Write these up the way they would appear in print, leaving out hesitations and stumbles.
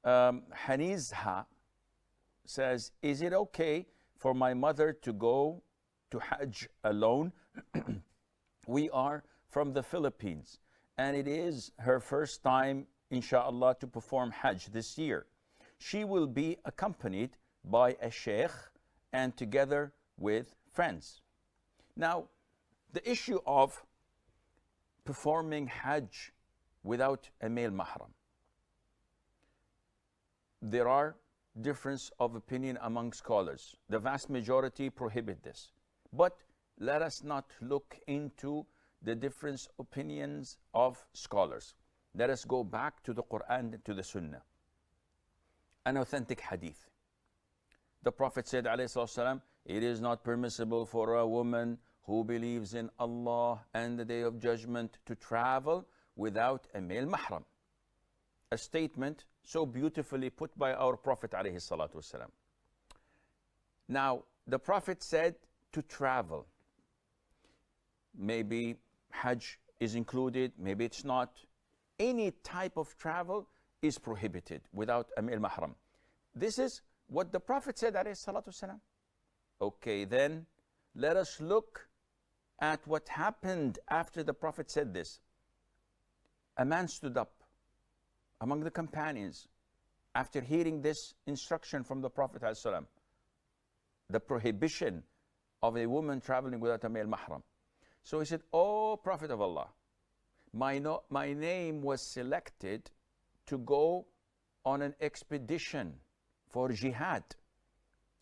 Hanizha says, is it okay for my mother to go to Hajj alone? We are from the Philippines, and it is her first time, inshallah, to perform Hajj this year. She will be accompanied by a Sheikh and together with friends. Now, the issue of performing Hajj without a male mahram, there are difference of opinion among scholars. The vast majority prohibit this. But let us not look into the different opinions of scholars. Let us go back to the Quran, to the Sunnah. An authentic hadith. The Prophet said, ﷺ, it is not permissible for a woman who believes in Allah and the Day of Judgment to travel without a male mahram. A statement so beautifully put by our Prophet ﷺ. Now, the Prophet said to travel. Maybe Hajj is included, maybe it's not. Any type of travel is prohibited without a male mahram. This is what the Prophet said ﷺ. Okay, then let us look at what happened after the Prophet said this. A man stood up among the companions after hearing this instruction from the Prophet ﷺ, the prohibition of a woman traveling without a male mahram. So he said, "Oh Prophet of Allah, my name was selected to go on an expedition for jihad.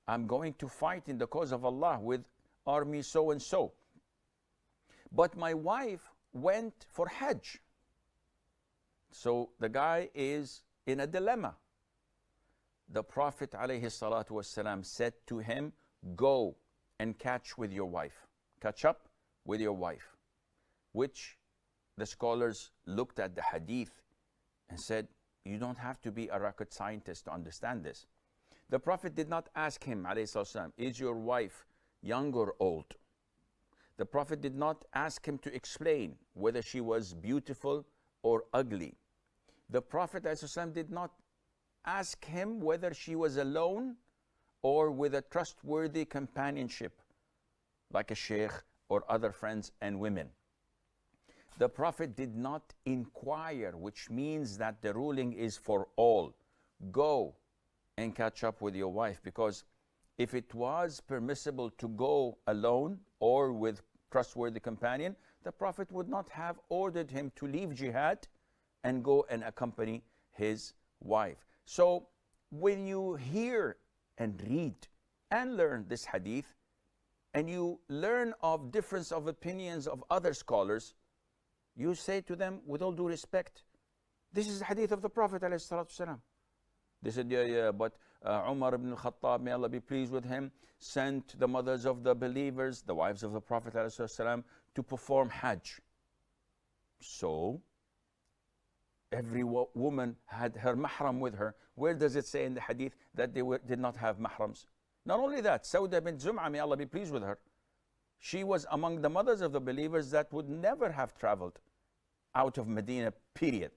I'm going to fight in the cause of Allah with army so and so. But my wife went for Hajj." So the guy is in a dilemma. The Prophet ﷺ said to him, "Go and catch with your wife. Catch up with your wife." Which the scholars looked at the hadith and said, you don't have to be a rocket scientist to understand this. The Prophet did not ask him, ﷺ, is your wife young or old? The Prophet did not ask him to explain whether she was beautiful or ugly. The Prophet ﷺ did not ask him whether she was alone or with a trustworthy companionship, like a sheikh or other friends and women. The Prophet did not inquire, which means that the ruling is for all. Go and catch up with your wife, because if it was permissible to go alone or with trustworthy companion, the Prophet would not have ordered him to leave jihad and go and accompany his wife. So when you hear and read and learn this hadith, and you learn of difference of opinions of other scholars, you say to them, with all due respect, this is the hadith of the Prophet ﷺ. They said, yeah, but Umar ibn al-Khattab, may Allah be pleased with him, sent the mothers of the believers, the wives of the Prophet ﷺ, to perform Hajj. So every woman had her mahram with her. Where does it say in the hadith that they did not have mahrams? Not only that, Sauda bint Zum'a, may Allah be pleased with her, she was among the mothers of the believers that would never have traveled out of Medina, period.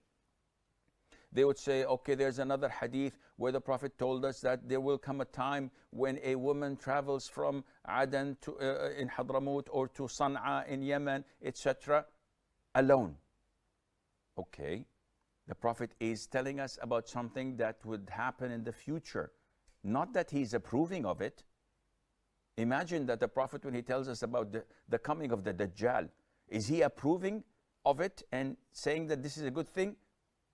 They would say, okay, there's another hadith where the Prophet told us that there will come a time when a woman travels from Aden to, in Hadramut, or to Sana'a in Yemen, etc., alone. Okay, the Prophet is telling us about something that would happen in the future, not that he's approving of it. Imagine that the Prophet, when he tells us about the coming of the Dajjal, is he approving of it and saying that this is a good thing?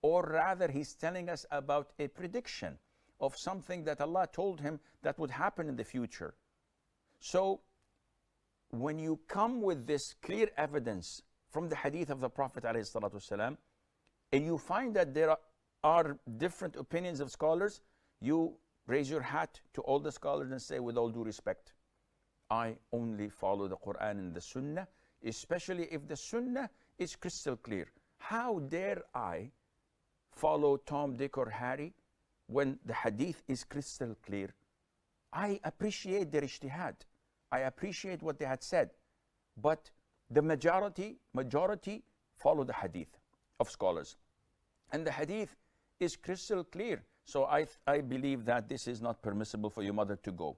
Or rather, he's telling us about a prediction of something that Allah told him that would happen in the future. So when you come with this clear evidence from the hadith of the Prophet ﷺ, and you find that there are different opinions of scholars, you raise your hat to all the scholars and say, with all due respect, I only follow the Quran and the Sunnah, especially if the Sunnah is crystal clear. How dare I follow Tom, Dick, or Harry when the hadith is crystal clear? I appreciate their ijtihad. I appreciate what they had said. But the majority follow the hadith of scholars. And the hadith is crystal clear So I believe that this is not permissible for your mother to go.